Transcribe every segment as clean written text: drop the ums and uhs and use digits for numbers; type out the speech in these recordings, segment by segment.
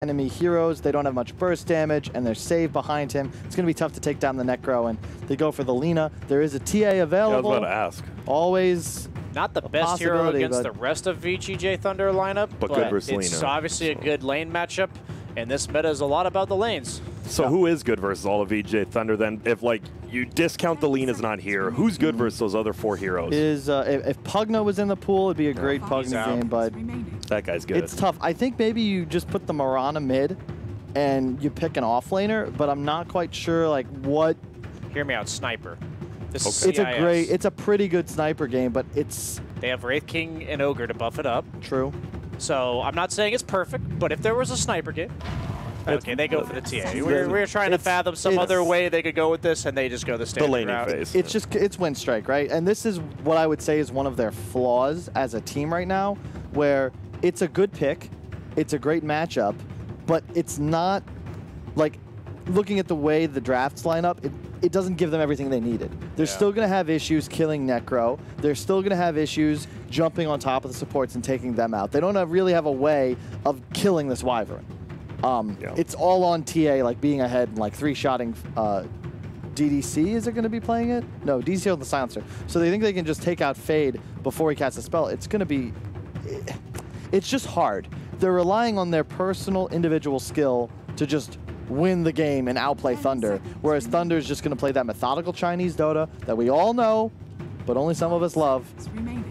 enemy heroes. They don't have much burst damage, and they're saved behind him. It's going to be tough to take down the Necro, and they go for the Lina. There is a TA available. Yeah, I was about to ask. Always not the best hero against the rest of VGj.Thunder lineup, but good versus Lina. It's obviously a good lane matchup, and this meta is a lot about the lanes. So who is good versus all of VGj.Thunder then? If like you discount the Lina's not here, who's good versus those other 4 heroes? If Pugna was in the pool, it'd be a great Pugna game, but that guy's good. It's tough. I think maybe you just put the Mirana mid and you pick an offlaner, but I'm not quite sure like what. Hear me out, Sniper. This is CIS. It's a pretty good sniper game, but they have Wraith King and Ogre to buff it up. True. So I'm not saying it's perfect, but if there was a sniper game, okay, they go for the TA. We're trying to fathom some other way they could go with this, and they just go the standard route. Phase. It's Winstrike, right? And this is what I would say is one of their flaws as a team right now, where it's a good pick, it's a great matchup, but it's not like looking at the way the drafts line up. It doesn't give them everything they needed. They're still going to have issues killing Necro. They're still going to have issues jumping on top of the supports and taking them out. They don't really have a way of killing this Wyvern. It's all on TA, like being ahead and like 3-shotting DDC. Is it going to be playing it? No, DDC on the silencer. So they think they can just take out Fade before he casts a spell. It's going to be... It's just hard. They're relying on their personal individual skill to just win the game and outplay Thunder, whereas Thunder is just going to play that methodical Chinese Dota that we all know, but only some of us love,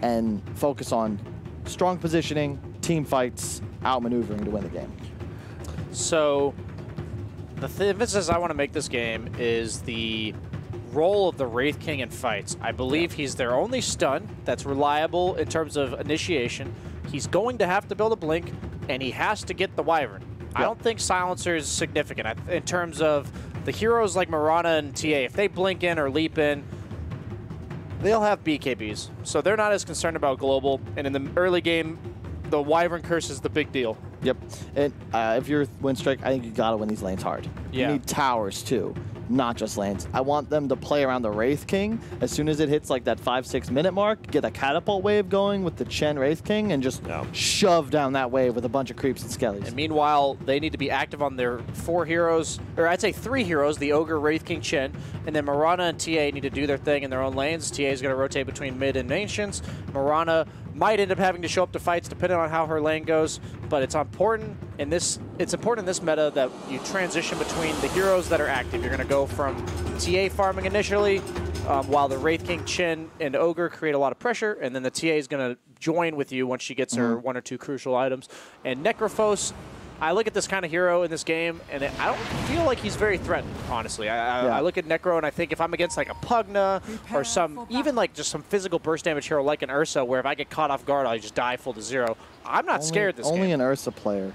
and focus on strong positioning, team fights, outmaneuvering to win the game. So the emphasis I want to make this game is the role of the Wraith King in fights. I believe he's their only stun that's reliable in terms of initiation. He's going to have to build a blink, and he has to get the Wyvern. I don't think Silencer is significant in terms of the heroes like Mirana and TA. If they blink in or leap in, they'll have BKBs. So they're not as concerned about global. And in the early game, the Wyvern curse is the big deal. Yep. And if you're Winstrike, I think you got to win these lanes hard. You need towers too, not just lanes. I want them to play around the Wraith King. As soon as it hits like that 5-6 minute mark, get a catapult wave going with the Chen Wraith King and just shove down that wave with a bunch of creeps and skellies. And meanwhile, they need to be active on their 4 heroes, or I'd say 3 heroes, the Ogre, Wraith King, Chen, and then Mirana and TA need to do their thing in their own lanes. TA is going to rotate between mid and nations. Mirana might end up having to show up to fights depending on how her lane goes, but it's important in this meta that you transition between the heroes that are active. You're going to go from TA farming initially, while the Wraith King, Chen, and Ogre create a lot of pressure, and then the TA is going to join with you once she gets her 1 or 2 crucial items. And Necrophos, I look at this kind of hero in this game, and I don't feel like he's very threatened, honestly. I look at Necro, and I think if I'm against like a Pugna or even like just some physical burst damage hero like an Ursa, where if I get caught off guard, I just die full to 0. I'm not scared this game. Only an Ursa player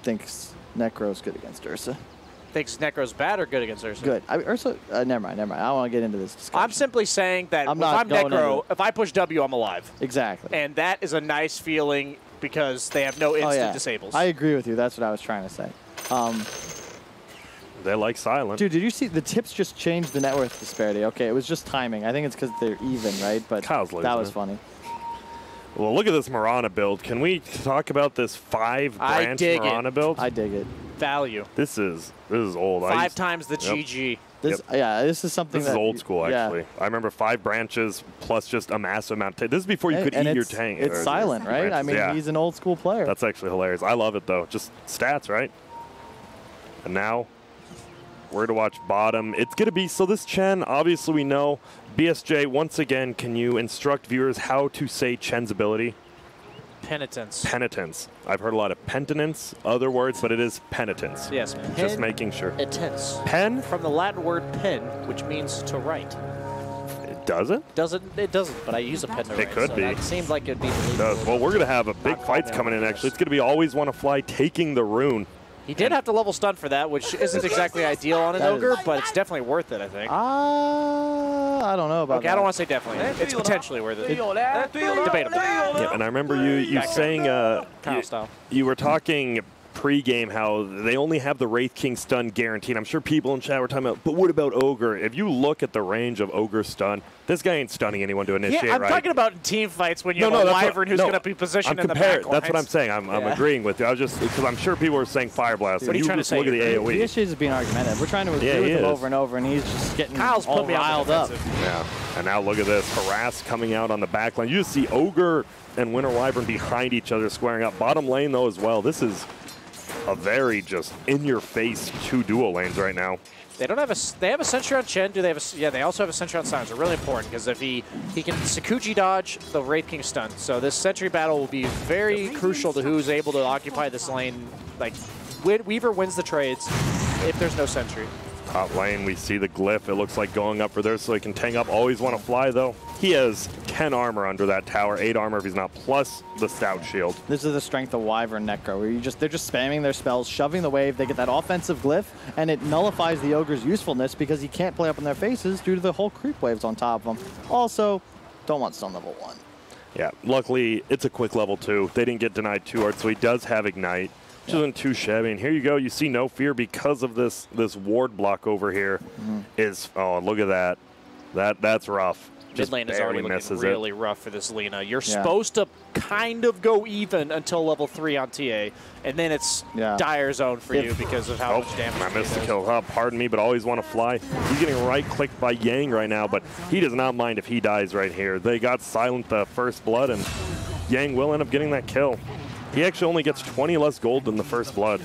thinks Necro's good against Ursa. Thinks Necro's bad or good against Ursa? Good. Ursa, never mind. I don't want to get into this discussion. I'm simply saying that if I'm Necro, if I push W, I'm alive. Exactly. And that is a nice feeling because they have no instant disables. I agree with you. That's what I was trying to say. They like silent. Dude, did you see the tips just changed the net worth disparity? Okay, it was just timing. I think it's because they're even, right? But that was funny. Well, look at this Mirana build. Can we talk about this 5-branch Mirana build? I dig it. Value. This is old. 5 times the GG. This is something this is old school, actually. I remember 5 branches plus just a massive amount of tank. This is before you could eat your tank. It's silent, right? I mean, he's an old school player. That's actually hilarious. I love it, though. Just stats, right? And now we're to watch bottom. It's going to be, so this Chen, obviously we know. BSJ, once again, can you instruct viewers how to say Chen's ability? Penitence. Penitence. I've heard a lot of penitence, other words, but it is penitence. Yes. Just making sure. Penitence. Pen? From the Latin word pen, which means to write. It doesn't? It doesn't, but I use a pen to write. It could be. It seemed like it'd be believable. It does. Well, we're going to have a big fights coming in, actually. It's going to be Always Want to Fly taking the rune. He did have to level stun for that, which isn't exactly ideal on an Ogre, but it's definitely worth it, I think. I don't know about that. I don't want to say definitely. It's potentially worth it. Debatable. Yeah, and I remember you saying you were talking pre-game how they only have the Wraith King stun guaranteed. I'm sure people in chat were talking about, but what about Ogre? If you look at the range of Ogre stun, this guy ain't stunning anyone to initiate, yeah, I'm right? talking about in team fights when you have a Wyvern who's going to be positioned in the back lines. That's what I'm saying. I'm agreeing with you. I was just, because I'm sure people were saying Fire Blast. What are you trying to say? Look at the AoE. VGj is being argumentative. We're trying to agree with him over and over, and he's just getting Kyle's all put me riled up. Yeah, and now look at this. Harass coming out on the back line. You just see Ogre and Winter Wyvern behind each other squaring up. Bottom lane, though, as well. This is a very just in-your-face 2 duo lanes right now. They don't have a. They have a sentry on Chen. Do they have a? Yeah, they also have a sentry on Silence. They're really important because if he can Sakuji dodge the Wraith King stun. So this sentry battle will be very crucial to who's able to occupy this lane. Like Weaver wins the trades if there's no sentry. Top lane, we see the glyph. It looks like going up for there so he can tank up. Always want to fly, though. He has 10 armor under that tower, 8 armor if he's not, plus the stout shield. This is the strength of Wyvern Necro, where they're just spamming their spells, shoving the wave. They get that offensive glyph, and it nullifies the Ogre's usefulness because he can't play up in their faces due to the whole creep waves on top of them. Also, don't want stun level 1. Yeah, luckily, it's a quick level 2. They didn't get denied 2 art, so he does have Ignite. Which isn't too shabby. And here you go. You see no fear because of this ward block over here. Oh, look at that. That's rough. Mid lane is already looking really rough for this Lina. You're supposed to kind of go even until level 3 on TA, and then it's dire zone for you because of how much damage. I missed the kill. Pardon me, but always want to fly. He's getting right-clicked by Yang right now, but he does not mind if he dies right here. They got silent the first blood, and Yang will end up getting that kill. He actually only gets 20 less gold than the first blood.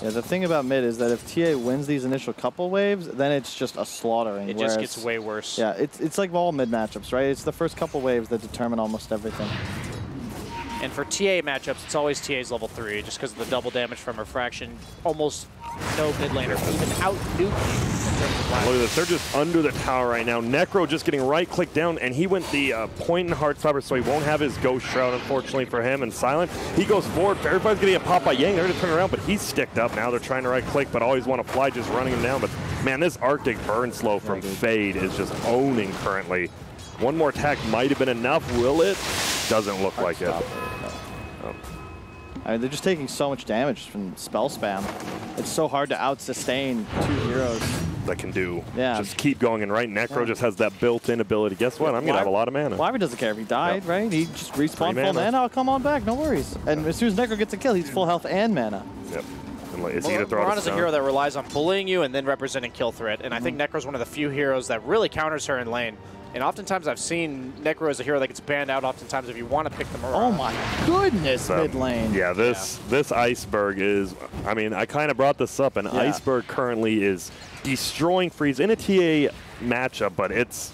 Yeah, the thing about mid is that if TA wins these initial couple waves, then it's just a slaughtering. It just gets way worse. Yeah, it's like all mid matchups, right? It's the first couple waves that determine almost everything. And for TA matchups, it's always TA's level 3, just because of the double damage from Refraction. Almost no mid laner even out nuke. Look at this, they're just under the tower right now. Necro just getting right-clicked down, and he went the point and Heartstopper, so he won't have his Ghost Shroud, unfortunately for him. And Silent, he goes forward. Everybody's going to get popped by Yang. They're going to turn around, but he's sticked up now. They're trying to right-click, but always want to fly, just running him down. But, man, this Arctic Burn Slow from Fade is just owning currently. One more attack might have been enough. Will it? Doesn't look like it. I mean, they're just taking so much damage from spell spam. It's so hard to out-sustain 2 heroes. That can do. Just keep going, and Necro just has that built-in ability. Guess what? I'm going to have a lot of mana. Wyvern doesn't care if he died, right? He just respawned full mana. Oh, come on back. No worries. And as soon as Necro gets a kill, he's full health and mana. Yep. Marana's a hero that relies on bullying you and then representing kill threat, and I think Necro's one of the few heroes that really counters her in lane. And oftentimes I've seen Necro as a hero that gets banned out oftentimes if you want to pick them around. Oh my goodness, mid lane. Yeah, this Iceberg is, I mean, I kind of brought this up, and Iceberg currently is destroying Freeze in a TA matchup, but it's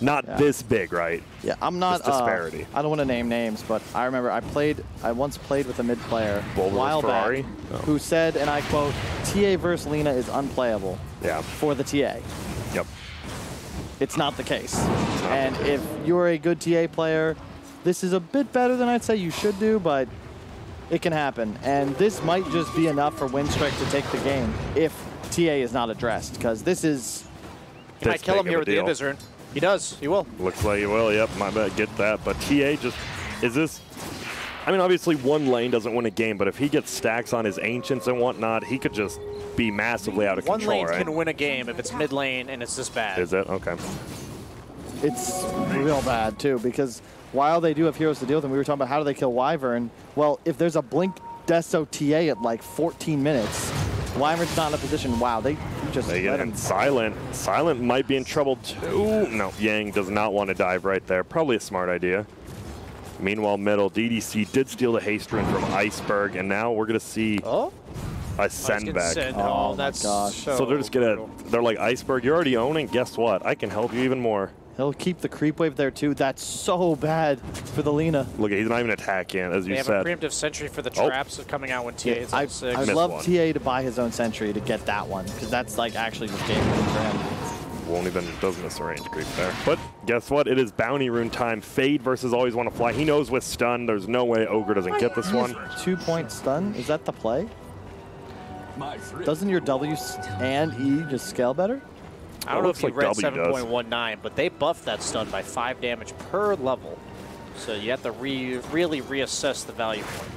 not this big, right? Yeah, I'm not, this disparity. I don't want to name names, but I remember I once played with a mid player a while back who said, and I quote, TA versus Lina is unplayable for the TA. Yep. It's not the case. And if you're a good TA player, this is a bit better than I'd say you should do, but it can happen. And this might just be enough for Winstrike to take the game if TA is not addressed, because this is... He might kill him here with the Invis Rune. He does. He will. Looks like he will. Yep, my bad. Get that. But TA just... Is this... I mean, obviously one lane doesn't win a game, but if he gets stacks on his Ancients and whatnot, he could just be massively out of control, right? One lane can win a game if it's mid lane and it's this bad. Is it? Okay. It's real bad, too, because while they do have heroes to deal with them, we were talking about how do they kill Wyvern. Well, if there's a Blink Deso TA at like 14 minutes, Wyvern's not in a position. Wow, they just let him. Silent might be in trouble, too. No, Yang does not want to dive right there. Probably a smart idea. Meanwhile, middle, DDC did steal the haste rune from Iceberg, and now we're going to see a send back. Oh, that's gosh. So they're just going to, they're like, Iceberg, you're already owning. Guess what? I can help you even more. He'll keep the creep wave there, too. That's so bad for the Lina. Look, he's not even attacking, as you said. They have a preemptive sentry for the traps coming out when TA is on 6. I'd love TA to buy his own sentry to get that one, because that's like actually just game winning for him. Won't even, does miss a range creep there. But guess what? It is bounty rune time. Fade versus always want to fly. He knows with stun, there's no way Ogre doesn't get this one. 2-point stun? Is that the play? Doesn't your W and E just scale better? I don't know if you read 7.19, but they buffed that stun by 5 damage per level. So you have to really reassess the value point.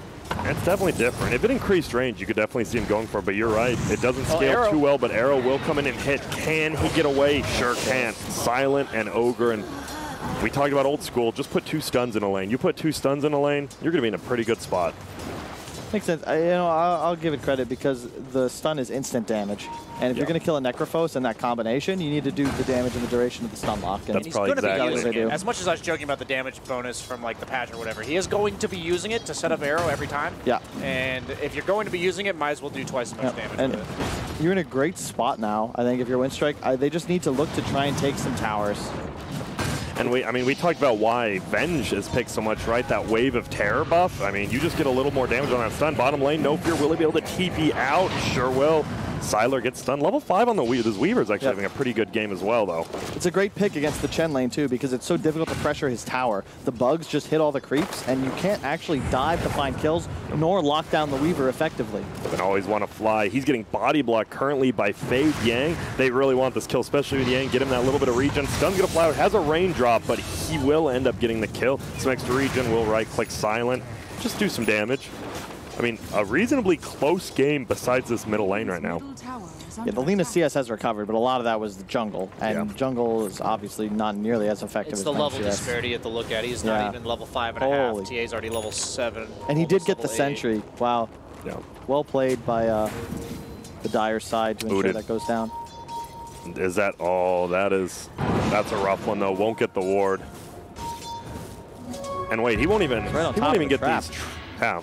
It's definitely different. If it increased range, you could definitely see him going for it, but you're right. It doesn't scale too well, but Arrow will come in and hit. Can he get away? Sure can. Silent and Ogre, and we talked about old school. Just put 2 stuns in a lane. You put 2 stuns in a lane, you're going to be in a pretty good spot. Makes sense. I'll give it credit because the stun is instant damage. And if you're going to kill a Necrophos in that combination, you need to do the damage in the duration of the stun lock. And That's probably exactly what they do. As much as I was joking about the damage bonus from like the patch or whatever, he is going to be using it to set up Arrow every time. Yeah. And if you're going to be using it, might as well do twice as much damage and with it. You're in a great spot now. I think if you're Winstrike, they just need to look to try and take some towers. And we talked about why Venge is picked so much, right? That wave of terror buff. I mean, you just get a little more damage on that stun. Bottom lane, No Fear, will he be able to TP out? Sure will. Sylar gets stunned. Level 5 on the Weaver. This Weaver's actually having a pretty good game as well, though. It's a great pick against the Chen lane, too, because it's so difficult to pressure his tower. The bugs just hit all the creeps, and you can't actually dive to find kills, nor lock down the Weaver effectively. And always want to fly. He's getting body blocked currently by Fade Yang. They really want this kill, especially with Yang. Get him that little bit of regen. Stun's going to fly out. Has a raindrop, but he will end up getting the kill. Some extra regen will right-click Silent. Just do some damage. I mean, a reasonably close game besides this middle lane right now. Yeah, the Lina CS has recovered, but a lot of that was the jungle. And jungle is obviously not nearly as effective as the level CS. disparity you have to look at. He's not even level 5.5. TA's already level 7. And he did get the 8. sentry. Wow. Yeah. Well played by the Dire side to ensure that goes down. Is that all? That's a rough one, though. Won't get the ward. And wait, he won't even get these. Yeah.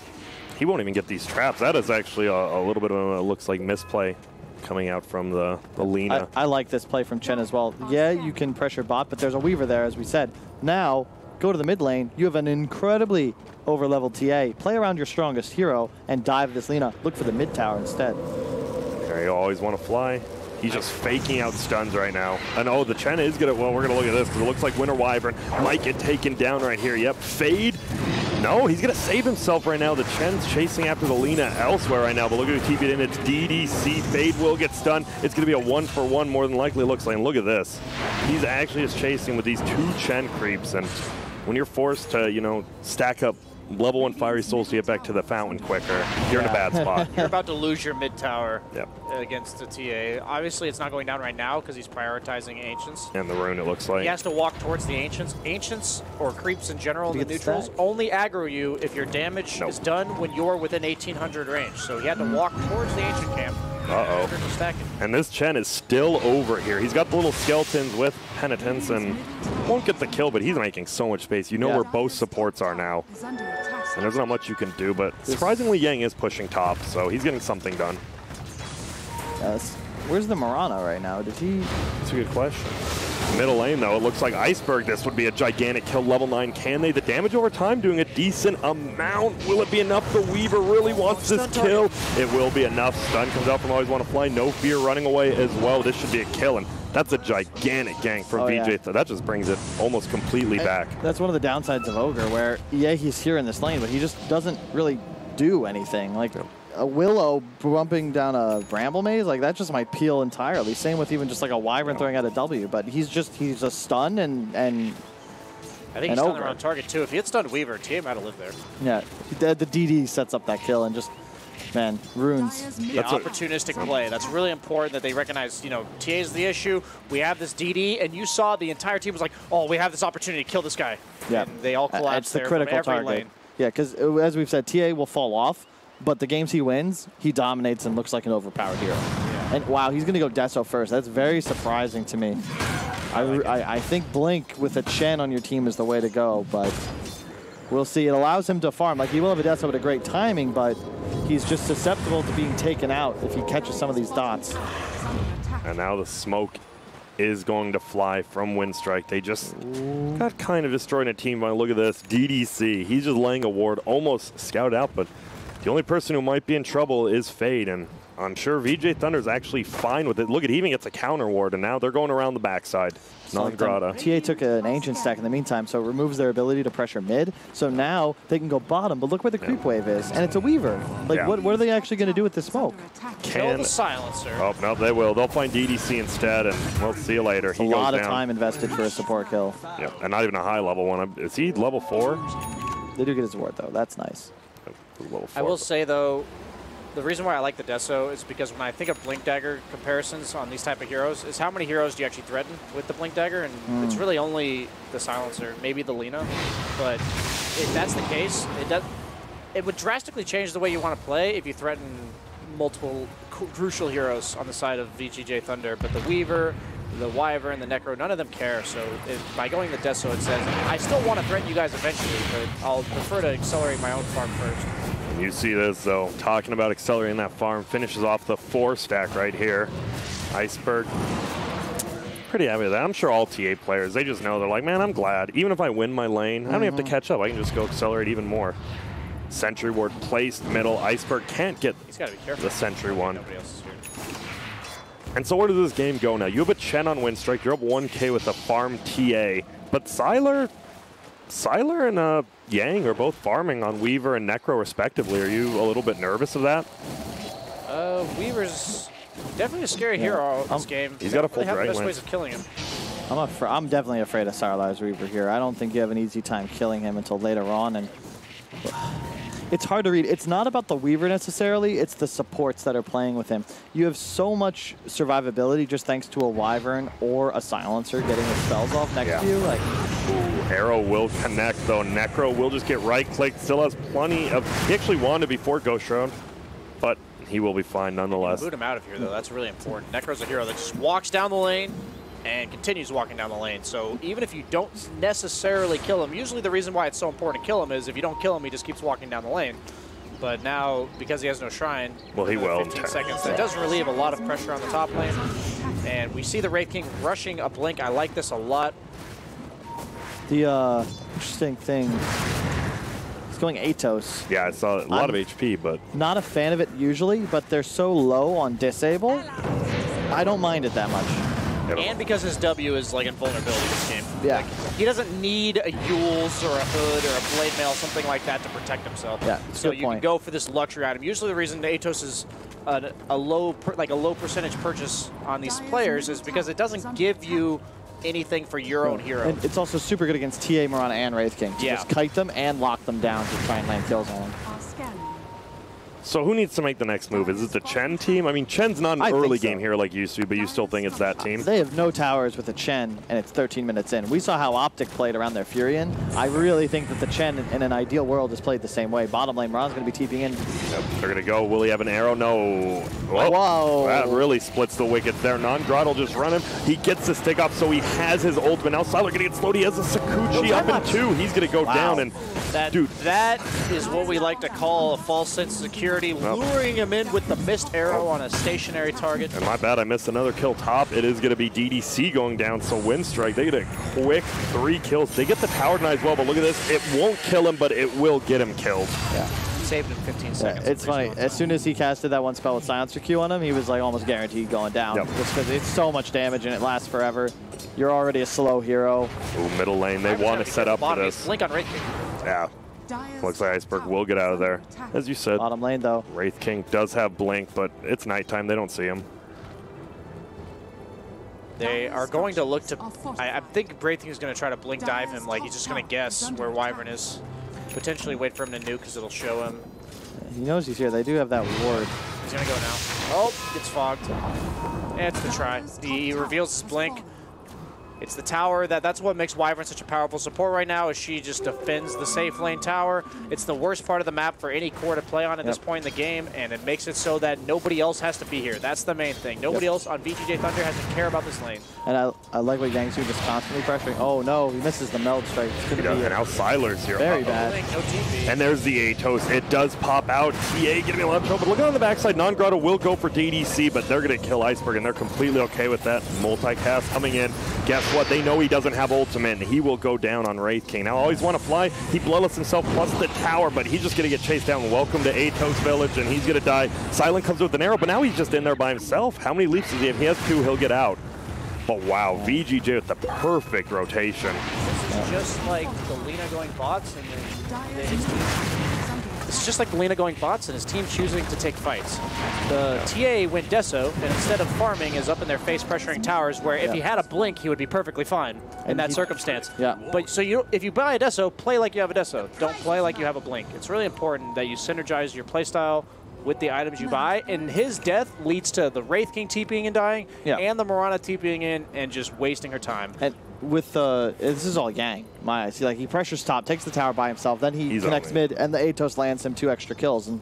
He won't even get these traps. That is actually a little bit of a, looks like misplay coming out from the Lina. I like this play from Chen as well. Yeah, you can pressure bot, but there's a Weaver there, as we said. Now, go to the mid lane. You have an incredibly over-leveled TA. Play around your strongest hero and dive this Lina. Look for the mid tower instead. Okay, you always want to fly. He's just faking out stuns right now. And oh, the Chen is going to, well, we're going to look at this because it looks like Winter Wyvern might get taken down right here. Yep, Fade. No, he's going to save himself right now. The Chen's chasing after the Lina elsewhere right now, but look at who TP'd in. It's DDC. Fade will get stunned. It's going to be a 1-for-1 more than likely, it looks like. And look at this. He's actually just chasing with these 2 Chen creeps. And when you're forced to, stack up level 1 Fiery Souls to get back to the fountain quicker, you're in a bad spot. You're about to lose your mid tower against the TA. Obviously, it's not going down right now because he's prioritizing Ancients. And the rune, it looks like. He has to walk towards the Ancients. Ancients, or creeps in general, the neutrals, only aggro you if your damage is done when you're within 1800 range. So he had to walk towards the Ancient camp. And this Chen is still over here. He's got the little skeletons with Penitence and won't get the kill, but he's making so much space. You know where both supports are now. And there's not much you can do, but surprisingly Yang is pushing top, so he's getting something done. Yes. Where's the Mirana right now? Did he? That's a good question. Middle lane, though, it looks like Iceberg. This would be a gigantic kill, level 9. Can they? The damage over time doing a decent amount. Will it be enough? The Weaver really wants this kill. It will be enough. Stun comes out from Always Want to Fly. No Fear running away as well. This should be a kill, and that's a gigantic gank from VJ. That just brings it almost completely back. That's one of the downsides of Ogre, where, he's here in this lane, but he just doesn't really do anything. Like, a Willow bumping down a Bramble Maze, like that just might peel entirely. Same with even just like a Wyvern throwing out a W, but he's a stun and I think he's stunned around target too. If he had stunned Weaver, TA might have lived there. Yeah, the DD sets up that kill and just, man, runes. Yeah, opportunistic play. That's really important that they recognize, TA is the issue. We have this DD, and you saw the entire team was like, oh, we have this opportunity to kill this guy. Yeah. And they all collapsed there from every lane. Yeah, because as we've said, TA will fall off. But the games he wins, he dominates and looks like an overpowered hero. Yeah. And wow, he's going to go Deso first. That's very surprising to me. I think Blink with a Chen on your team is the way to go, but we'll see. It allows him to farm. Like, he will have a Deso with a great timing, but he's just susceptible to being taken out if he catches some of these dots. And now the smoke is going to fly from Winstrike. They just got kind of destroyed a team. Look at this. DDC. He's just laying a ward, almost scouted out, but the only person who might be in trouble is Fade, and I'm sure VGj.Thunder's actually fine with it. Look at, he even gets a counter ward, and now they're going around the backside. Non-grata. TA took an Ancient stack in the meantime, so it removes their ability to pressure mid. So now they can go bottom, but look where the creep wave is, and it's a Weaver. Like, what are they actually going to do with the smoke? Kill the Silencer. Oh, no, they will. They'll find DDC instead, and we'll see you later. A lot of time invested for a support kill. Yeah, and not even a high level one. Is he level 4? They do get his ward, though. That's nice. I will say, though, the reason why I like the Deso is because when I think of Blink Dagger comparisons on these type of heroes is how many heroes do you actually threaten with the Blink Dagger, and it's really only the Silencer, maybe the Lina. But if that's the case, it would drastically change the way you want to play if you threaten multiple crucial heroes on the side of VGj.Thunder. But the Weaver, the Wyvern, the Necro, none of them care. So by going the Deso, it says, I still want to threaten you guys eventually, but I'll prefer to accelerate my own farm first. You see this, though, talking about accelerating that farm, finishes off the 4-stack right here. Iceberg, pretty happy with that. I'm sure all TA players, they just know, they're like, man, I'm glad. Even if I win my lane, I don't even have to catch up. I can just go accelerate even more. Sentry ward placed middle. Iceberg can't get the Sentry one. Nobody else is here. And so where does this game go now? You have a Chen on Winstrike. You're up 1K with a farm TA. But Sylar and Yang are both farming on Weaver and Necro respectively. Are you a little bit nervous of that? Weaver's definitely a scary hero in this game. He's got a full They have the drag best lane. ways of killing him. I'm definitely afraid of Sylar's Reaver here. I don't think you have an easy time killing him until later on, and it's hard to read. It's not about the Weaver necessarily, it's the supports that are playing with him. You have so much survivability just thanks to a Wyvern or a Silencer getting the spells off next to you. Like, Arrow will connect, though. Necro will just get right-clicked. Still has plenty of... He actually wanted before Ghost Shroud, but he will be fine nonetheless. Boot him out of here, though. That's really important. Necro's a hero that just walks down the lane and continues walking down the lane. So even if you don't necessarily kill him, usually the reason why it's so important to kill him is if you don't kill him, he just keeps walking down the lane. But now, because he has no Shrine, well, he will. 15 seconds, that does relieve a lot of pressure on the top lane. And we see the Wraith King rushing a Blink. I like this a lot. the interesting thing, he's going Atos. Yeah, I saw a lot of HP, but... Not a fan of it usually, but they're so low on disable, I don't mind it that much. And because his W is like invulnerability this game. Yeah. Like, he doesn't need a Yules or a Hood or a Blade Mail, something like that to protect himself. Yeah, so you can go for this luxury item. Usually the reason Atos is a low percentage purchase on these players is because it doesn't give you anything for your own hero. And it's also super good against TA, Mirana, and Wraith King to just kite them and lock them down to try and land kills on them. So who needs to make the next move? Is it the Chen team? I mean, Chen's not an early game hero like used to be, but you still think it's that team? They have no towers with a Chen, and it's 13 minutes in. We saw how Optic played around their Furion. I really think that the Chen, in an ideal world, is played the same way. Bottom lane, Ron's going to be TPing in. Yep, they're going to go. Will he have an arrow? No. Whoa. That really splits the wickets there. Non-Grot will just run him. He gets the stick off, so he has his ultimate. Now Sylar going to get slowed. He has a Sakuchi up in 2. He's going to go down. And dude, that is what we like to call a false sense of security, luring him in with the missed arrow on a stationary target. And my bad, I missed another kill top. It is going to be DDC going down, so Winstrike, they get a quick 3 kills. They get the power deny as well, but look at this. It won't kill him, but it will get him killed. Yeah. Saved in 15 seconds. It's funny. As soon as he casted that one spell with Silencer Q on him, he was like almost guaranteed going down. Yep. Just because it's so much damage and it lasts forever. You're already a slow hero. Ooh, middle lane. They want to set up for this. Blink on Wraith King. Yeah. Looks like Iceberg will get out of there. As you said, Bottom lane, though. Wraith King does have Blink, but it's nighttime. They don't see him. They are going to look to... I think Wraith King is going to try to Blink dive him. Like, he's just going to guess where Wyvern is. Potentially wait for him to nuke because it'll show him. He knows he's here. They do have that ward. He's going to go now. Oh, gets fogged. It's the try. He reveals his Blink. It's the tower. That's what makes Wyvern such a powerful support right now, is she just defends the safe lane tower. It's the worst part of the map for any core to play on at this point in the game, and it makes it so that nobody else has to be here. That's the main thing. Nobody else on VGj.Thunder has to care about this lane. And I like what Yangsu just constantly pressuring. Oh no, he misses the meld strike. It's gonna be and now Sylar's here. Very bad. No TP. And there's the Atos. It does pop out. TA getting a lot of trouble. But look on the backside. Non-Grotto will go for DDC, but they're going to kill Iceberg, and they're completely okay with that. Multicast coming in. Guess what? They know he doesn't have ultimate, and he will go down on Wraith King. Now, always want to fly. He bloodless himself plus the tower, but he's just going to get chased down. Welcome to Atos Village, and he's going to die. Silent comes with an arrow, but now he's just in there by himself. How many leaps does he have? He has 2. He'll get out. But wow, VGj with the perfect rotation. This is just like the Lina going bots and then his team. It's just like Lena going bots and his team choosing to take fights. The TA went Deso, and instead of farming, is up in their face pressuring towers, where if he had a blink, he would be perfectly fine in that circumstance. Yeah. But so if you buy a Deso, play like you have a Deso. Don't play like you have a blink. It's really important that you synergize your playstyle with the items you buy, and his death leads to the Wraith King TPing and dying, and the Mirana TPing in and just wasting her time. And with this is all Yang. My eyes. Like he pressures top, takes the tower by himself, then he's connects mid, and the Atos lands him 2 extra kills. And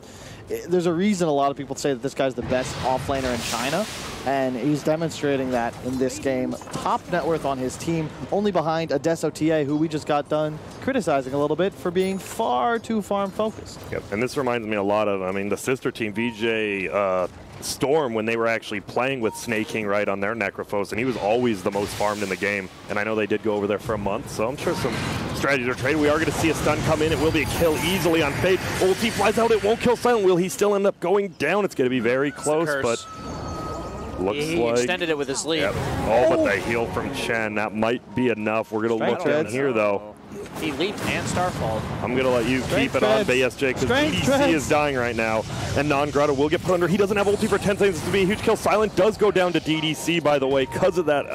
there's a reason a lot of people say that this guy's the best offlaner in China, and he's demonstrating that in this game. Top net worth on his team, only behind a Deso TA, who we just got done criticizing a little bit for being far too farm focused. Yep, and this reminds me a lot of, I mean, the sister team, VJ Storm, when they were actually playing with Snake King right on their Necrophos, and he was always the most farmed in the game. And I know they did go over there for a month, so I'm sure some strategies are traded. We are going to see a stun come in. It will be a kill easily on Fade. Ulti flies out. It won't kill Silent. Will he still end up going down? It's going to be very close, but looks he like... extended it with his lead. Yep. Oh, but the heal from Chen, that might be enough. We're going to look down here, though. He leaped and Starfall. I'm going to let you keep it on VSJ because DDC is dying right now. And Non-Grotto will get put under. He doesn't have ulti for 10 seconds to be a huge kill. Silent does go down to DDC, by the way, because of that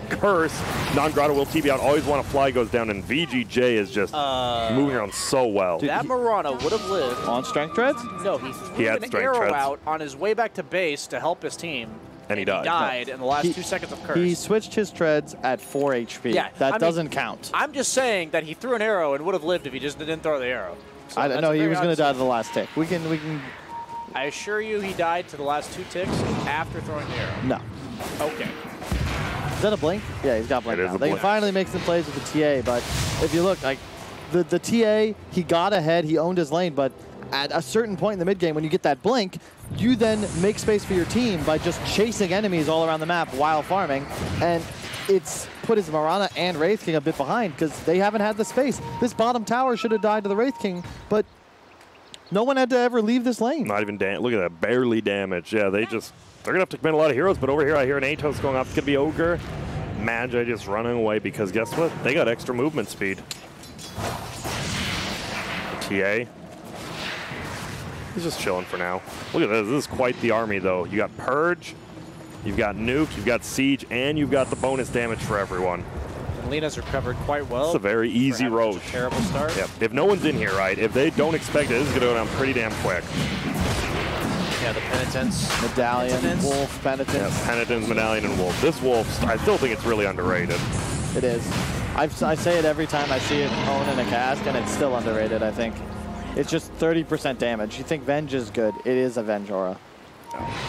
curse. Non-Grotto will TB out. Always Want to Fly goes down, and VGj is just moving around so well. Dude, that Mirana would have lived. On Strength Treads? No, he threw an arrow out on his way back to base to help his team. And he died. He died in the last 2 seconds of curse. He switched his treads at 4 HP. Yeah, that doesn't count. I'm just saying that he threw an arrow and would have lived if he just didn't throw the arrow. So I know he was going to die to the last tick. We can. I assure you, he died to the last 2 ticks after throwing the arrow. No. Okay. Is that a blink? Yeah, he's got blink now. They finally make some plays with the TA, but if you look, like the TA, he got ahead, he owned his lane, but at a certain point in the mid game, when you get that blink, you then make space for your team by just chasing enemies all around the map while farming, and it's put his Mirana and Wraith King a bit behind because they haven't had the space. This bottom tower should have died to the Wraith King, but no one had to ever leave this lane. Not even look at that, barely damaged. Yeah, they're gonna have to commit a lot of heroes, but over here I hear an Atos going off. It's gonna be Ogre. Magi just running away because guess what? They got extra movement speed. TA. He's just chilling for now. Look at this. This is quite the army, though. You got Purge, you've got Nuke, you've got Siege, and you've got the bonus damage for everyone. And Lena's recovered quite well. It's a very easy road. Terrible start. Yep. If no one's in here, right, if they don't expect it, this is going to go down pretty damn quick. Yeah, the Penitence. Medallion, Wolf, Penitence. Yeah, Penitence, Medallion, and Wolf. This Wolf, I still think it's really underrated. It is. I say it every time I see it own in a cask, and it's still underrated, I think. It's just 30% damage. You think Venge is good. It is a Venge aura.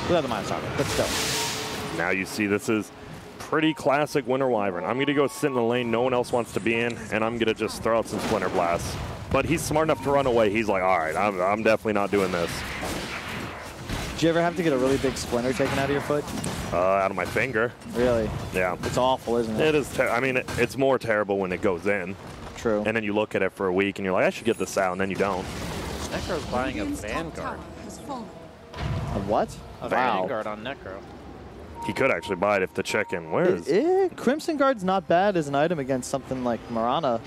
Without the minus armor, but still. Now you see this is pretty classic Winter Wyvern. I'm going to go sit in the lane no one else wants to be in, and I'm going to just throw out some Splinter Blasts. But he's smart enough to run away. He's like, all right, I'm definitely not doing this. Did you ever have to get a really big splinter taken out of your foot? Out of my finger. Really? Yeah. It's awful, isn't it? It is. I mean, it's more terrible when it goes in. True. And then you look at it for a week and you're like, I should get this out, and then you don't. Necro's buying a Vanguard. A what? A Vanguard on Necro. He could actually buy it if the check-in. Where is... Crimson Guard's not bad as an item against something like Mirana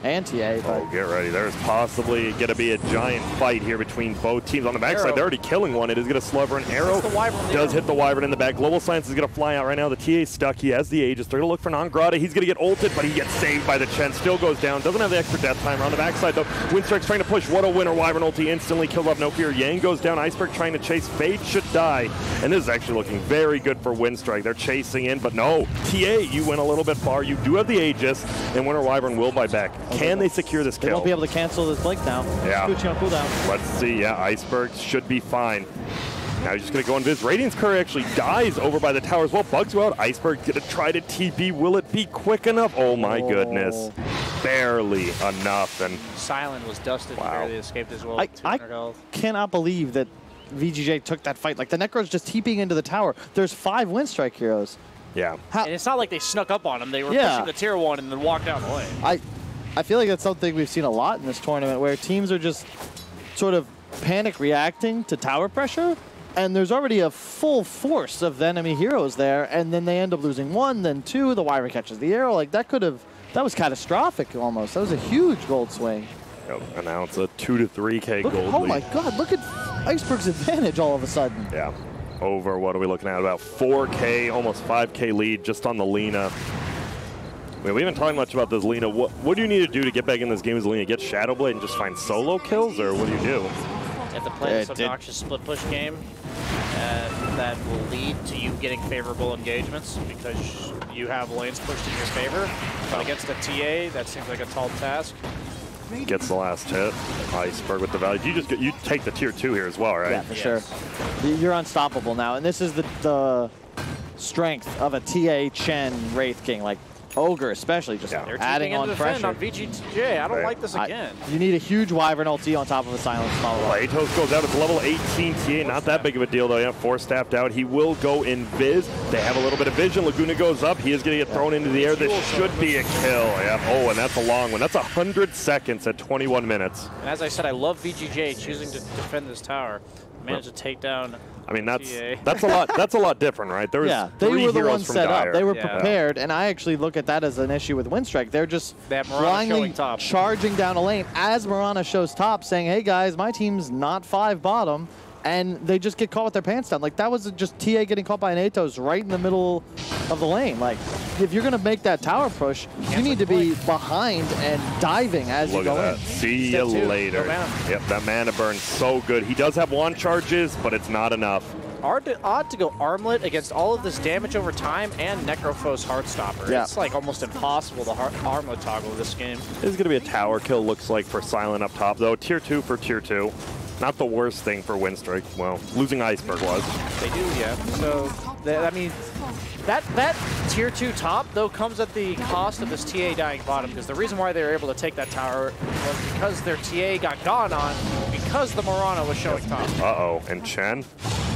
and TA. But oh, get ready. There's possibly going to be a giant fight here between both teams. On the backside, they're already killing one. It is going to slugger. An arrow does hit the Wyvern in the back. Global Science is going to fly out right now. The TA stuck. He has the Aegis. They're going to look for Non-Grotto. He's going to get ulted, but he gets saved by the Chen. Still goes down. Doesn't have the extra death timer. On the backside, though, Winstrike's trying to push. What a winner. Wyvern ulti instantly kills off No Fear. Yang goes down. Iceberg trying to chase. Fade should die. And this is actually looking very good for Winstrike. They're chasing in, but no. TA, you went a little bit far. You do have the Aegis, and Winter Wyvern will buy back. Can they secure this kill? They won't be able to cancel this blink now. Yeah. Scooching on cooldown. Let's see. Yeah, Iceberg should be fine. Now he's just going to go in Viz. Radiance Courier actually dies over by the tower as well. Bugs you out. Iceberg going to try to TP. Will it be quick enough? Oh, my goodness. Barely enough. And Silent was dusted. Wow. He barely escaped as well. I cannot believe that VGj took that fight. Like, the Necro's just TPing into the tower. There's 5 Winstrike heroes. Yeah. And it's not like they snuck up on him. They were pushing the tier 1 and then walked out of the way. I feel like that's something we've seen a lot in this tournament, where teams are just sort of panic reacting to tower pressure, and there's already a full force of enemy heroes there, and then they end up losing 1, then 2, the Wyvern catches the arrow. Like, that was catastrophic almost. That was a huge gold swing. Yep, and now it's a 2 to 3K gold lead. Oh my God, look at Iceberg's advantage all of a sudden. Yeah, over, what are we looking at? About 4K, almost 5K lead just on the Lina. I mean, we haven't talked much about this Lina. What do you need to do to get back in this game as Lina? Get Shadow Blade and just find solo kills, or what do you do? You have to play this obnoxious split push game that will lead to you getting favorable engagements because you have lanes pushed in your favor. But against a TA, that seems like a tall task. Gets the last hit. Iceberg with the value. You take the tier 2 here as well, right? Yeah, for sure. You're unstoppable now, and this is the strength of a TA Chen Wraith King, like Ogre especially, just adding on pressure. On VGj, I don't like this again. You need a huge Wyvern ulti on top of a silence follow-up. Well, Atos goes out. It's level 18 TA. Not that big of a deal, though. Yeah, 4-staffed out. He will go in Viz. They have a little bit of vision. Laguna goes up. He is going to get thrown into the air. This should be a kill. Yeah. Oh, and that's a long one. That's 100 seconds at 21 minutes. And as I said, I love VGj choosing to defend this tower. Managed to take down. I mean, that's a lot different, right? There was they were the ones from set Dire. up. They were prepared, and I actually look at that as an issue with Winstrike. They're just blindly charging down a lane as Mirana shows top, saying, "Hey guys, my team's not 5 bottom," and they just get caught with their pants down. Like that was just TA getting caught by an Atos right in the middle of the lane. Like if you're gonna make that tower push, you need to be behind and diving as you go in. See you later. Yep, that mana burn's so good. He does have wand charges, but it's not enough. Odd to go armlet against all of this damage over time and Necrophos Heartstopper. Yeah. It's like almost impossible to armlet toggle this game. This is gonna be a tower kill, looks like, for Silent up top, though. Tier 2 for tier 2. Not the worst thing for Winstrike. Well, losing Iceberg was. They do, yeah. So, I mean, that tier 2 top, though, comes at the cost of this TA dying bottom, because the reason why they were able to take that tower was because their TA got gone on because the Mirana was showing top. Uh-oh, and Chen,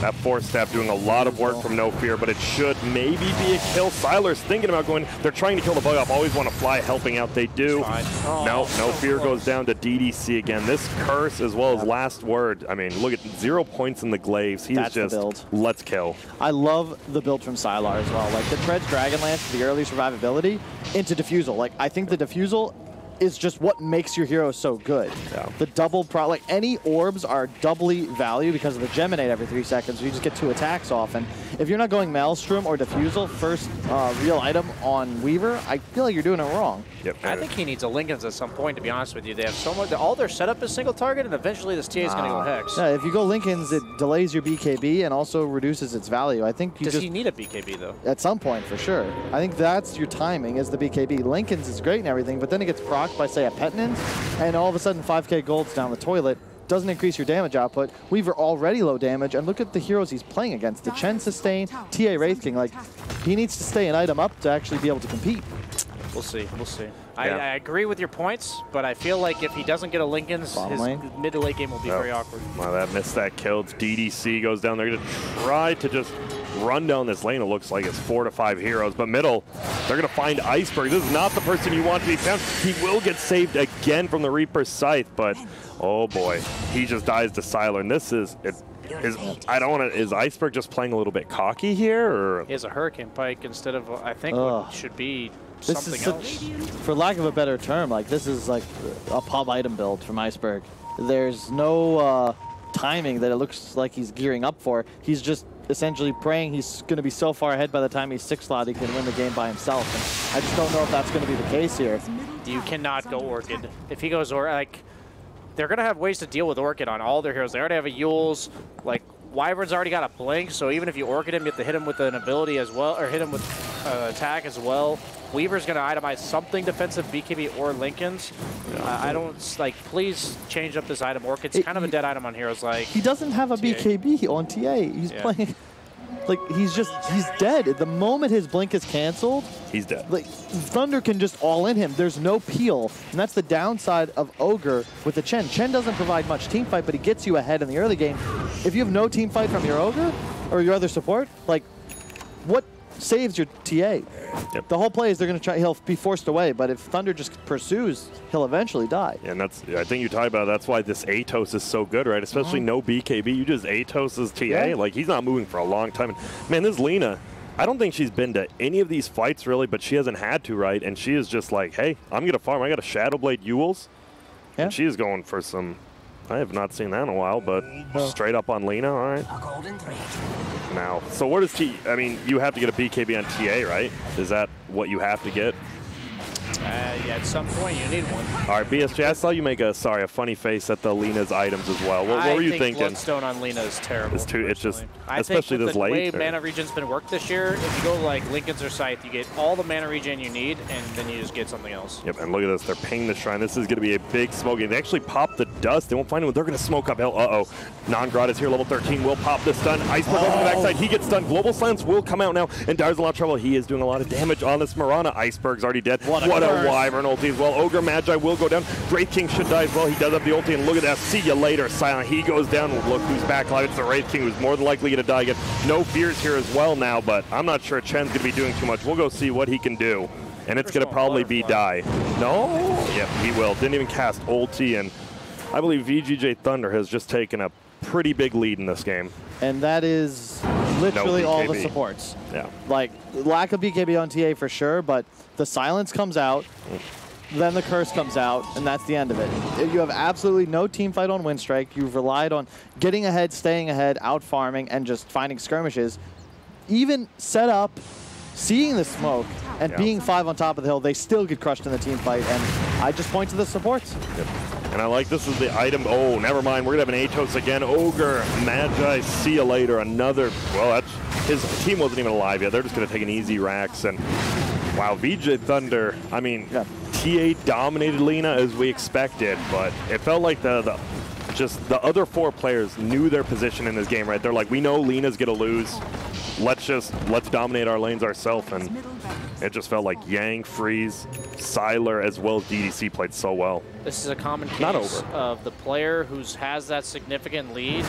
that 4-staff doing a lot of work from No Fear, but it should maybe be a kill. Siler's thinking about going, they're trying to kill the bug off, always want to fly, helping out, they do. No Fear goes down to DDC again. This curse as well as last word, I mean, look at 0 points in the glaives. He's just, let's kill. I love the build from Sylar as well. Like the Treads Dragonlance, the early survivability into Diffusal. Like I think the Diffusal is just what makes your hero so good. Yeah. The double like any orbs are doubly value because of the Geminate every 3 seconds. So you just get 2 attacks off. And if you're not going Maelstrom or Diffusal first real item on Weaver, I feel like you're doing it wrong. Yep. I think he needs a Lincolns at some point, to be honest with you. They have so much, all their setup is single target, and eventually this TA is going to go Hex. Yeah, if you go Lincolns, it delays your BKB and also reduces its value. I think Does he need a BKB, though? At some point, for sure. I think that's your timing, is the BKB. Lincolns is great and everything, but then it gets procced by, say, a Petinins, and all of a sudden 5K gold's down the toilet. Doesn't increase your damage output. Weaver already low damage, and look at the heroes he's playing against. The Chen sustain, TA Wraith King. Like, he needs to stay an item up to actually be able to compete. We'll see. We'll see. Yeah. I agree with your points, but I feel like if he doesn't get a Lincoln's, his mid to late game will be very awkward. Well, that missed that kill. It's DDC goes down. They're going to try to just run down this lane. It looks like it's 4 to 5 heroes, but middle, they're going to find Iceberg. This is not the person you want to be found. He will get saved again from the Reaper's Scythe, but oh boy, he just dies to Sylar. And this is, is Iceberg just playing a little bit cocky here? Or? He has a Hurricane Pike instead of, I think, what should be something else. For lack of a better term, like this is like a pub item build from Iceberg. There's no timing that it looks like he's gearing up for. He's just essentially praying he's going to be so far ahead by the time he's 6 slot he can win the game by himself. And I just don't know if that's going to be the case here. You cannot go Orchid. If he goes Orchid, like, they're going to have ways to deal with Orchid on all their heroes. They already have a Yules, like, Wyvern's already got a blink, so even if you Orchid him, you have to hit him with an ability as well, or hit him with attack as well. Weaver's going to itemize something defensive, BKB or Lincoln's. I don't, like, please change up this item. Orchid's kind of a dead item on heroes like he doesn't have a TA. BKB on TA. He's playing, like, he's dead. The moment his blink is canceled, he's dead. Like, Thunder can just all in him. There's no peel, and that's the downside of Ogre with the Chen. Chen doesn't provide much team fight, but he gets you ahead in the early game. If you have no team fight from your Ogre or your other support, like, what saves your TA? Yep. The whole play is he'll be forced away, but if Thunder just pursues, he'll eventually die. Yeah, and that's, I think you talked about it, that's why this Atos is so good, right? Especially no BKB, you just Atos' TA. Yeah. Like, he's not moving for a long time. Man, this Lina, I don't think she's been to any of these fights really, but she hasn't had to, right? And she is just like, hey, I'm going to farm. I got a Shadow Blade Yules. Yeah. And she's going for some, I have not seen that in a while, but straight up on Lina, all right. Now, so what is I mean, you have to get a BKB on TA, right? Is that what you have to get? Yeah, at some point you need one. All right, BSJ, I saw you make a funny face at the Lina's items as well. What were you thinking? Bloodstone on Lina is terrible. It's just, I especially think this with the late. way mana regen's been worked this year, if you go like Linken's or Scythe, you get all the mana regen you need, and then you just get something else. Yep, and look at this. They're pinging the shrine. This is going to be a big smoke game. They actually pop the dust. They won't find anyone. They're going to smoke up hell. Uh-oh. Non-Grot is here, level 13. Will pop the stun. Iceberg over the backside. He gets stunned. Global Silence will come out now, and Dyer's in a lot of trouble. He is doing a lot of damage on this Mirana. Iceberg's already dead. What a Wyvern ulti as well. Ogre Magi will go down. Wraith King should die as well. He does have the ulti, and look at that. See you later, Silent. He goes down. Look who's back alive. It's the Wraith King, who's more than likely going to die again. No fears here as well now, but I'm not sure Chen's going to be doing too much. We'll go see what he can do, and it's going to probably be die. No? Yep, he will. Didn't even cast ulti, and I believe VGj.Thunder has just taken a pretty big lead in this game. And that is literally all the supports. Yeah. Like, lack of BKB on TA for sure, but the silence comes out, then the curse comes out, and that's the end of it. You have absolutely no team fight on Winstrike. You've relied on getting ahead, staying ahead, out farming, and just finding skirmishes. Even set up, seeing the smoke, and being 5 on top of the hill, they still get crushed in the team fight, and I just point to the supports. Yep. And I like this is the item. Oh, never mind. We're going to have an Atos again. Ogre, Magi, see you later. Another, well, that's, his team wasn't even alive yet. They're just going to take an easy Rax. And wow, VGj.Thunder, I mean, TA dominated Lina as we expected, but it felt like just the other 4 players knew their position in this game, right? They're like, we know Lina's going to lose. Let's dominate our lanes ourselves, and it just felt like Yang, Freeze, Sylar, as well as DDC played so well. This is a common case of the player who has that significant lead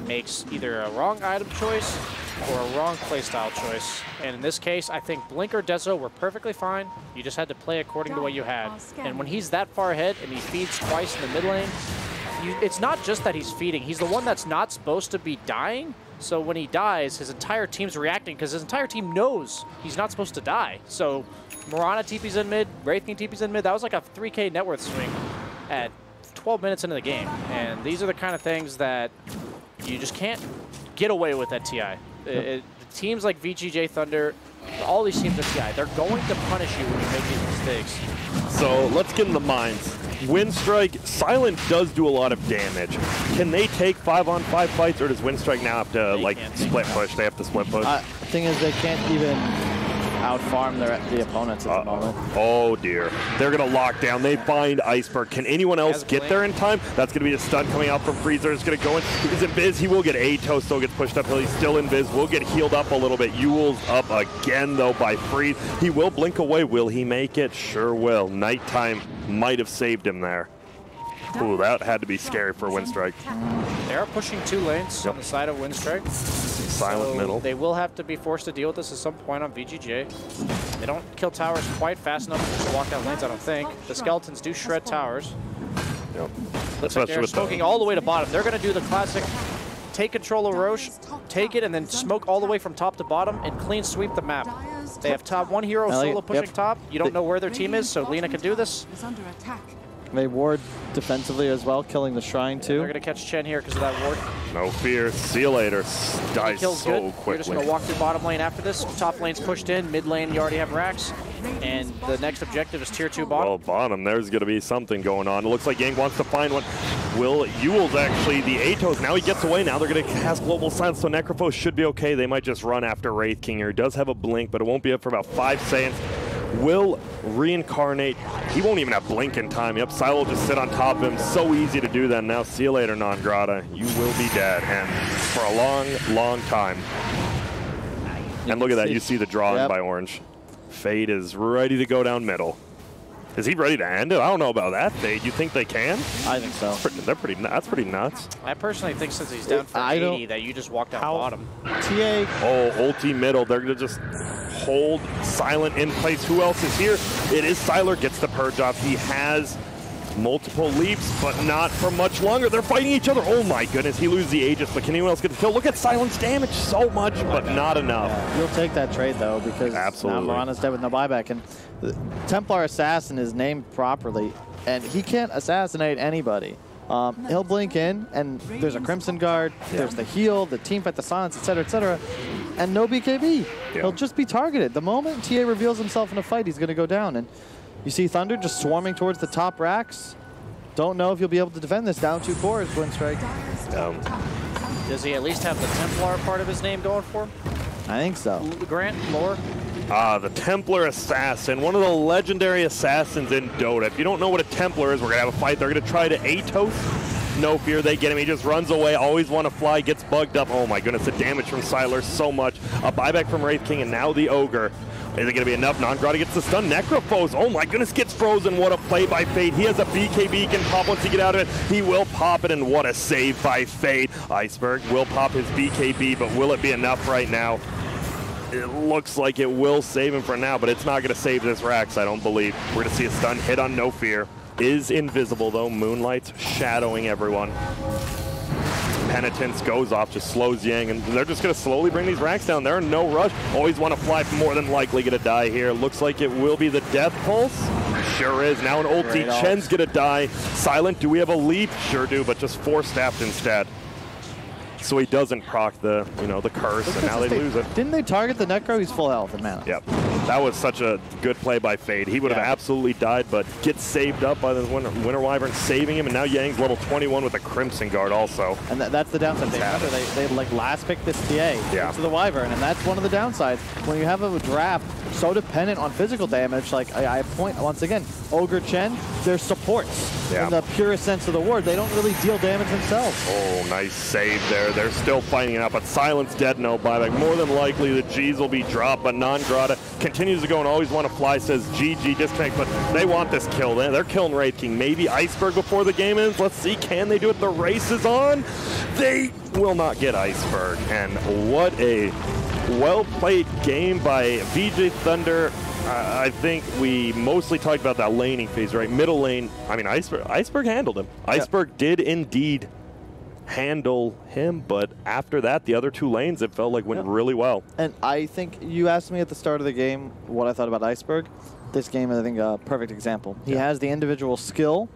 makes either a wrong item choice or a wrong playstyle choice. And in this case, I think Blink or Deso were perfectly fine. You just had to play according to what you had. And when he's that far ahead and he feeds twice in the mid lane, it's not just that he's feeding. He's the one that's not supposed to be dying. So when he dies, his entire team's reacting because his entire team knows he's not supposed to die. So Mirana TP's in mid, Wraith King TP's in mid. That was like a 3K net worth swing at 12 minutes into the game. And these are the kind of things that you just can't get away with at TI. Teams like VGj.Thunder, all these teams at TI, they're going to punish you when you make these mistakes. So let's get in the minds. Winstrike, Silent does do a lot of damage. Can they take 5-on-5 fights, or does Winstrike now have to like split push? They have to split push. The thing is, they can't even out-farm the opponents at the moment. Oh dear. They're going to lock down. They find Iceberg. Can anyone else get there in time? That's going to be a stun coming out from Freezer. It's going to go in. He's invis. He will get Atos, still gets pushed uphill. He's still invis. Will get healed up a little bit. Yule's up again, though, by Freeze. He will blink away. Will he make it? Sure will. Nighttime might have saved him there. Ooh, that had to be scary for Winstrike. They are pushing 2 lanes on the side of Winstrike. Silent middle. They will have to be forced to deal with this at some point on VGj. They don't kill towers quite fast enough to just walk down lanes, I don't think. The skeletons do shred towers. Yep. Looks like they're smoking all the way to bottom. They're going to do the classic take control of Roche, take it, and then smoke all the way from top to bottom and clean sweep the map. They have top 1 hero solo pushing top. You don't know where their team is, so Lina can do this. They ward defensively as well, killing the shrine too. They're going to catch Chen here because of that ward. No fear. See you later. Dies so good. quickly. You're just going to walk through bottom lane after this. Top lane's pushed in. Mid lane, you already have Rax. And the next objective is tier 2 bottom. Well, bottom, there's going to be something going on. It looks like Yang wants to find one. Yule's actually the Atos. Now he gets away. Now they're going to cast Global Silence, so Necrophos should be okay. They might just run after Wraith King here. He does have a blink, but it won't be up for about 5 seconds. Will reincarnate. He won't even have blink in time. Yep, Silo will just sit on top of him. So easy to do that. Now, see you later, Non-Grata. You will be dead, and for a long, long time. And look at that. You see the drawing by Orange. Fade is ready to go down middle. Is he ready to end it? I don't know about that, Fade. You think they can? I think so. That's pretty nuts. I personally think since he's down for 80 that you just walk down bottom. TA. Oh, ulti middle. They're going to just hold Silent in place. Who else is here? It is Sylar. Gets the purge off. He has multiple leaps, but not for much longer. They're fighting each other. Oh my goodness. He loses the Aegis, but can anyone else get the kill? Look at Silent's damage. So much, but not enough. Yeah, you'll take that trade, though, because now Mirana's dead with no buyback. And the Templar Assassin is named properly. and he can't assassinate anybody. He'll blink in, and there's a Crimson Guard, there's the heal, the team fight, the silence, etc., and no BKB. He'll just be targeted. The moment TA reveals himself in a fight, he's going to go down. And you see Thunder just swarming towards the top racks. Don't know if you'll be able to defend this down 2 cores, Winstrike. Does he at least have the Templar part of his name going for him? I think so. Grant, lore? The Templar Assassin, one of the legendary assassins in Dota. If you don't know what a Templar is, we're going to have a fight. They're going to try to Atos. No fear, they get him. He just runs away, always want to fly, gets bugged up. Oh my goodness, the damage from Sylar so much. A buyback from Wraith King, and now the Ogre. Is it going to be enough? Non-Grata gets the stun. Necrophos, oh my goodness, gets frozen. What a play by Fade. He has a BKB, he can pop once he get out of it. He will pop it, and what a save by Fade. Iceberg will pop his BKB, but will it be enough right now? It looks like it will save him for now, but it's not going to save this Rax, I don't believe. We're going to see a stun hit on No Fear. Is invisible, though. Moonlight's shadowing everyone. Penitence goes off, just slows Yang, and they're just going to slowly bring these racks down. They're in no rush. Always want to fly, more than likely going to die here. Looks like it will be the Death Pulse. Sure is. Now an ulti. Chen's going to die. Silent, do we have a leap? Sure do, but just 4-staffed instead. So he doesn't proc the, the curse, and now they lose it. Didn't they target the Necro? He's full health and mana. Yep. That was such a good play by Fade. He would have absolutely died, but gets saved up by the Winter Wyvern, saving him, and now Yang's level 21 with a Crimson Guard also. And that's the downside. They like last pick this TA to the Wyvern, and that's one of the downsides. When you have a draft so dependent on physical damage, like I point once again, Ogre Chen, they're supports in the purest sense of the word. They don't really deal damage themselves. Oh, nice save there. They're still fighting it out, but Silence dead, no buyback. More than likely the G's will be dropped, but Non-Grata continues to go and always want to fly, says GG disconnect, but they want this kill. They're killing Wraith King. Maybe Iceberg before the game ends. Let's see, can they do it? The race is on. They will not get Iceberg, and what a well-played game by VGj.Thunder. I think we mostly talked about that laning phase, right? Middle lane, I mean, Iceberg handled him. Iceberg did indeed handle him, but after that, the other 2 lanes, it felt like went really well. And I think you asked me at the start of the game what I thought about Iceberg. This game is, I think, a perfect example. He has the individual skill